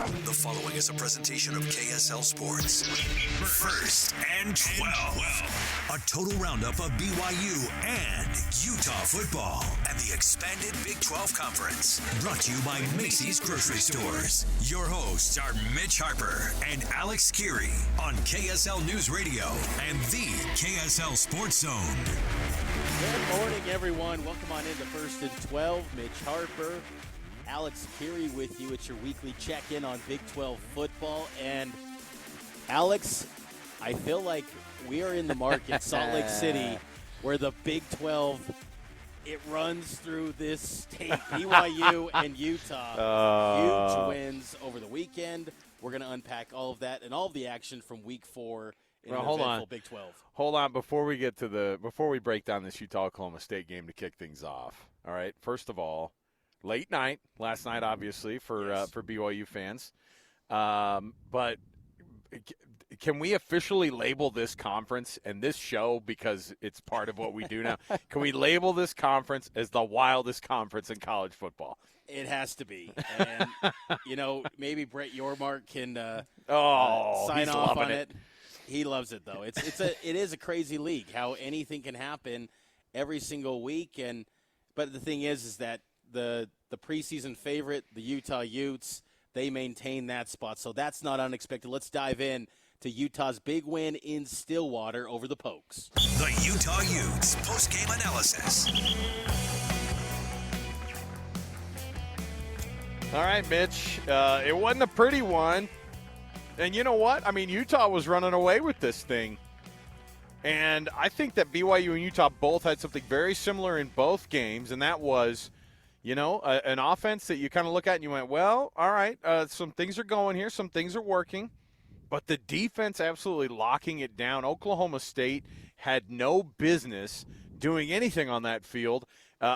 The following is a presentation of KSL Sports. First and 12. A total roundup of BYU and Utah football and the expanded Big 12 Conference. Brought to you by Macy's Grocery Stores. Your hosts are Mitch Harper and Alex Kirry on KSL News Radio and the KSL Sports Zone. Good morning, everyone. Welcome on into First and 12. Mitch Harper, Alex Kirry with you. It's your weekly check-in on Big 12 football. And, Alex, I feel like we are in the market, Salt Lake City, where the Big 12, it runs through this state. BYU and Utah, huge wins over the weekend. We're going to unpack all of that and all of the action from Week 4 in the eventful Big 12. Hold on, before we break down this Utah-Oklahoma State game to kick things off. All right, first of all, late night, last night obviously for BYU fans. But can we officially label this conference and this show, because it's part of what we do now, can we label this conference as the wildest conference in college football? It has to be. And, maybe Brett Yormark can sign off on it. He loves it, though. It is a crazy league, how anything can happen every single week. But the thing is that the preseason favorite, the Utah Utes, they maintain that spot. So that's not unexpected. Let's dive in to Utah's big win in Stillwater over the Pokes. The Utah Utes post-game analysis. All right, Mitch. It wasn't a pretty one. And you know what? I mean, Utah was running away with this thing. And I think that BYU and Utah both had something very similar in both games, and that was, an offense that you kind of look at and you went, well, all right, some things are going here, some things are working. But the defense absolutely locking it down. Oklahoma State had no business doing anything on that field.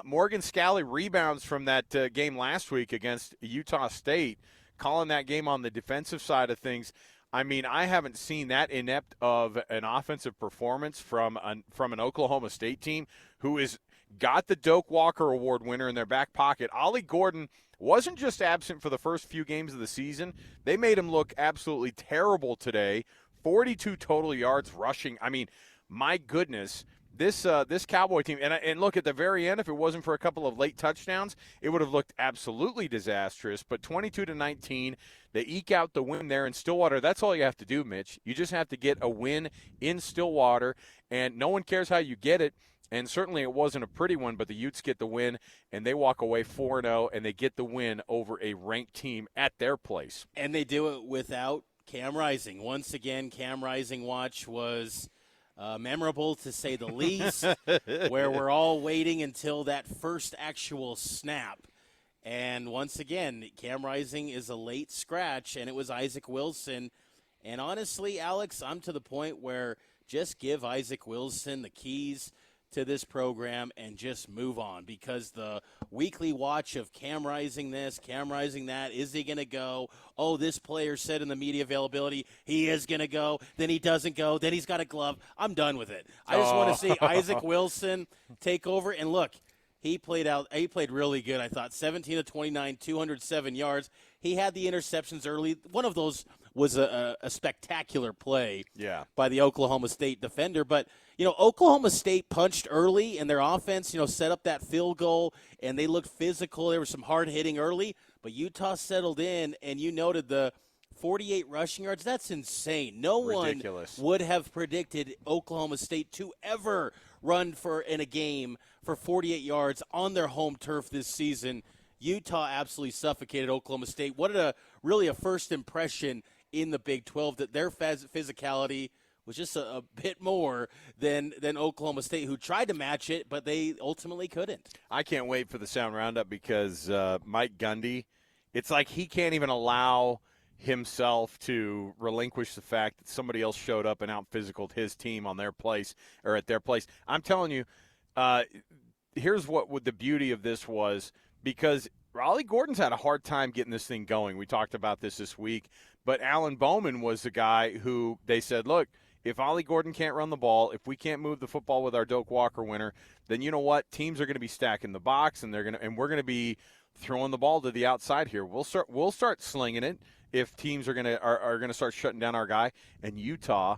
Morgan Scalley rebounds from that game last week against Utah State, calling that game on the defensive side of things. I mean, I haven't seen that inept of an offensive performance from an Oklahoma State team who is got the Doak Walker Award winner in their back pocket. Ollie Gordon wasn't just absent for the first few games of the season. They made him look absolutely terrible today. 42 total yards rushing. I mean, my goodness. This Cowboy team, and look, at the very end, if it wasn't for a couple of late touchdowns, it would have looked absolutely disastrous. But 22-19, they eke out the win there in Stillwater. That's all you have to do, Mitch. You just have to get a win in Stillwater, and no one cares how you get it. And certainly it wasn't a pretty one, but the Utes get the win, and they walk away 4-0, and they get the win over a ranked team at their place. And they do it without Cam Rising. Once again, Cam Rising watch was memorable, to say the least, where we're all waiting until that first actual snap. And once again, Cam Rising is a late scratch, and it was Isaac Wilson. And honestly, Alex, I'm to the point where just give Isaac Wilson the keys to this program and just move on, because the weekly watch of Cam Rising this, Cam Rising that, is he going to go? Oh, this player said in the media availability he is going to go, then he doesn't go, then he's got a glove. I'm done with it. I just want to see Isaac Wilson take over. And look, he played really good, I thought. 17-29, 207 yards. He had the interceptions early. One of those was a spectacular play by the Oklahoma State defender. But, Oklahoma State punched early, and their offense, set up that field goal, and they looked physical. There was some hard hitting early, but Utah settled in, and you noted the 48 rushing yards. That's insane. No one would have predicted Oklahoma State to ever run in a game for 48 yards on their home turf this season. Utah absolutely suffocated Oklahoma State. What really a first impression in the Big 12, that their physicality was just a bit more than Oklahoma State, who tried to match it, but they ultimately couldn't. I can't wait for the sound roundup, because Mike Gundy, it's like he can't even allow himself to relinquish the fact that somebody else showed up and out-physicaled his team on their place or at their place. I'm telling you, here's what the beauty of this was, because Ollie Gordon's had a hard time getting this thing going. We talked about this week, but Alan Bowman was the guy who they said, look, if Ollie Gordon can't run the ball, if we can't move the football with our Doak Walker winner, then you know what? Teams are going to be stacking the box, and we're going to be throwing the ball to the outside here. We'll start slinging it, if teams are gonna start shutting down our guy. And Utah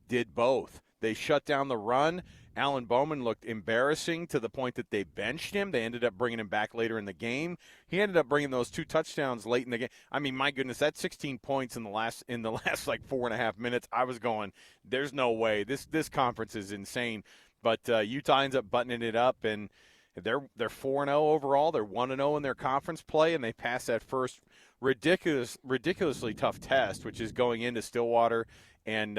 did both. They shut down the run. Alan Bowman looked embarrassing to the point that they benched him. They ended up bringing him back later in the game. He ended up bringing those 2 touchdowns late in the game. I mean, my goodness, that's 16 points in the last like 4.5 minutes. I was going, there's no way. This conference is insane. But Utah ends up buttoning it up, and they're 4-0 overall. They're 1-0 in their conference play, and they passed that first ridiculously tough test, which is going into Stillwater and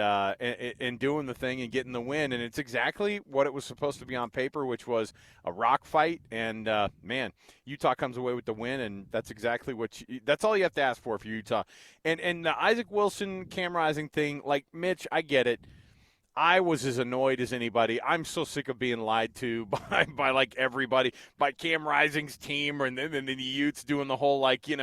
doing the thing and getting the win. And it's exactly what it was supposed to be on paper, which was a rock fight. And, man, Utah comes away with the win, and that's exactly that's all you have to ask for Utah. And the Isaac Wilson, Cam Rising thing, like, Mitch, I get it. I was as annoyed as anybody. I'm so sick of being lied to by like everybody, by Cam Rising's team, and then the Utes doing the whole, like, and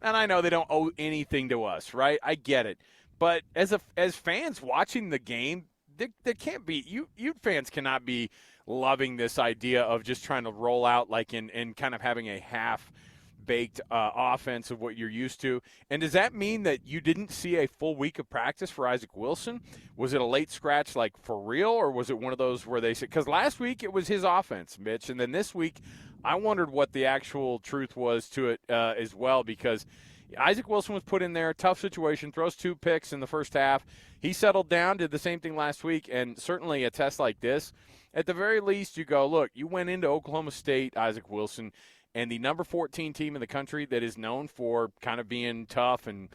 I know they don't owe anything to us, right? I get it. But as fans watching the game, there can't be Ute fans cannot be loving this idea of just trying to roll out like in kind of having a half-baked offense of what you're used to. And does that mean that you didn't see a full week of practice for Isaac Wilson? Was it a late scratch like for real, or was it one of those where they said – because last week it was his offense, Mitch, and then this week I wondered what the actual truth was to it as well, because – Isaac Wilson was put in there, tough situation, throws 2 picks in the first half. He settled down, did the same thing last week, and certainly a test like this, at the very least you go, look, you went into Oklahoma State, Isaac Wilson, and the number 14 team in the country that is known for kind of being tough and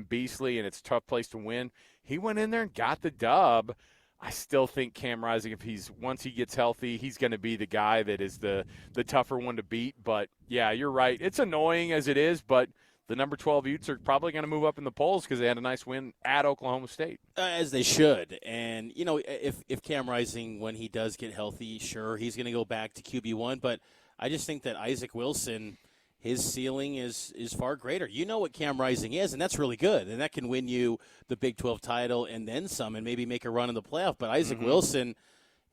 beastly, and it's a tough place to win. He went in there and got the dub. I still think Cam Rising, once he gets healthy, he's going to be the guy that is the tougher one to beat. But, yeah, you're right. It's annoying as it is, but the number 12 Utes are probably going to move up in the polls because they had a nice win at Oklahoma State. As they should. And, if Cam Rising, when he does get healthy, sure, he's going to go back to QB1. But I just think that Isaac Wilson, his ceiling is far greater. You know what Cam Rising is, and that's really good. And that can win you the Big 12 title and then some and maybe make a run in the playoff. But Isaac Wilson,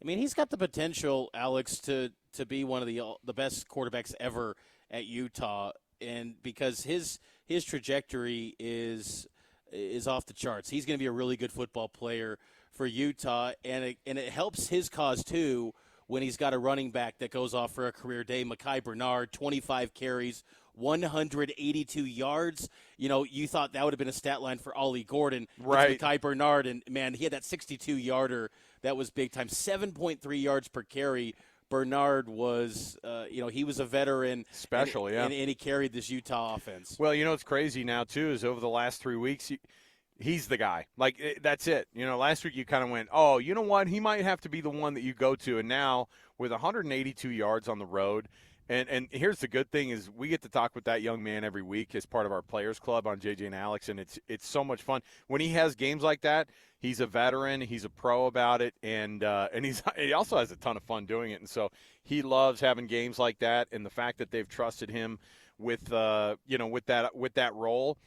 I mean, he's got the potential, Alex, to be one of the best quarterbacks ever at Utah. And because his trajectory is off the charts. He's going to be a really good football player for Utah, and it helps his cause too when he's got a running back that goes off for a career day. Mekhi Bernard, 25 carries, 182 yards. You thought that would have been a stat line for Ollie Gordon. Right. It's Mekhi Bernard, and man, he had that 62-yarder. That was big time. 7.3 yards per carry. Bernard was, he was a veteran. Special, and he carried this Utah offense. Well, what's crazy now, too, is over the last 3 weeks, he's the guy. Like, that's it. Last week you kind of went, oh, you know what? He might have to be the one that you go to. And now with 182 yards on the road, and here's the good thing is we get to talk with that young man every week as part of our Players Club on JJ and Alex, and it's so much fun. When he has games like that, he's a veteran, he's a pro about it, and he also has a ton of fun doing it. And so he loves having games like that, and the fact that they've trusted him with that role.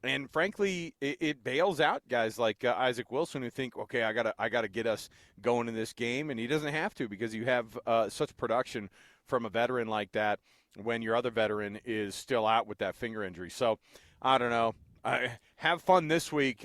And frankly, it bails out guys like Isaac Wilson who think, okay, I gotta get us going in this game, and he doesn't have to because you have such production from a veteran like that when your other veteran is still out with that finger injury. So I don't know. Have fun this week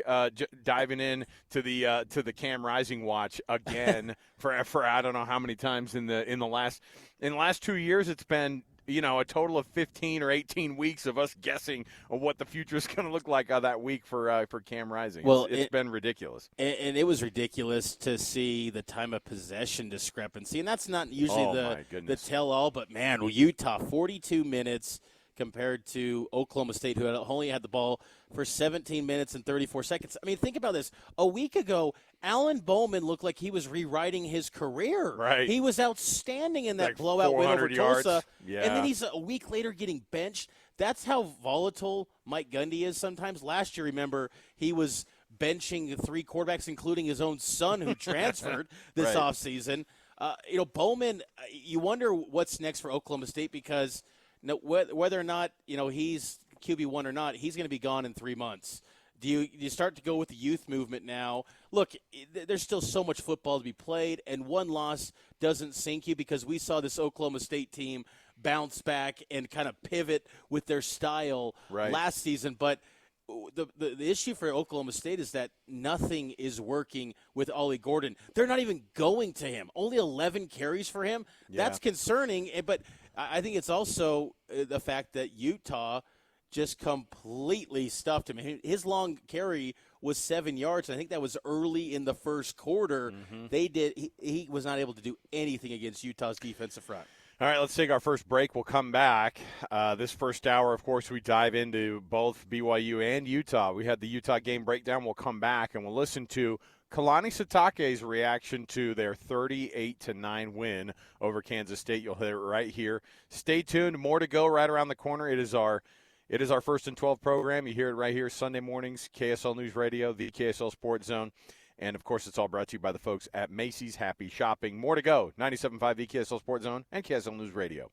diving in to the Cam Rising watch again for I don't know how many times in the last 2 years. It's been a total of 15 or 18 weeks of us guessing of what the future is going to look like that week for Cam Rising. Well, it's been ridiculous. And it was ridiculous to see the time of possession discrepancy. And that's not usually the tell-all, but, man, Utah, 42 minutes compared to Oklahoma State, who had only had the ball for 17 minutes and 34 seconds. I mean, think about this. A week ago, Alan Bowman looked like he was rewriting his career. Right. He was outstanding in that blowout win over Tulsa. Yeah. And then he's a week later getting benched. That's how volatile Mike Gundy is sometimes. Last year, remember, he was benching 3 quarterbacks, including his own son who transferred this offseason. Bowman, you wonder what's next for Oklahoma State because whether or not he's QB1 or not, he's going to be gone in 3 months. Do you start to go with the youth movement now? Look, there's still so much football to be played, and one loss doesn't sink you because we saw this Oklahoma State team bounce back and kind of pivot with their style last season. But the issue for Oklahoma State is that nothing is working with Ollie Gordon. They're not even going to him. Only 11 carries for him. Yeah. That's concerning. But I think it's also the fact that Utah just completely stuffed him. His long carry was 7 yards. I think that was early in the first quarter. He was not able to do anything against Utah's defensive front. All right, let's take our first break. We'll come back. This first hour, of course, we dive into both BYU and Utah. We had the Utah game breakdown. We'll come back, and we'll listen to Kalani Sitake's reaction to their 38-9 win over Kansas State. You'll hear it right here. Stay tuned. More to go right around the corner. It is our First and 12 program. You hear it right here Sunday mornings, KSL News Radio, the KSL Sports Zone. And, of course, it's all brought to you by the folks at Macy's Happy Shopping. More to go. 97.5 VKSL Sports Zone and KSL News Radio.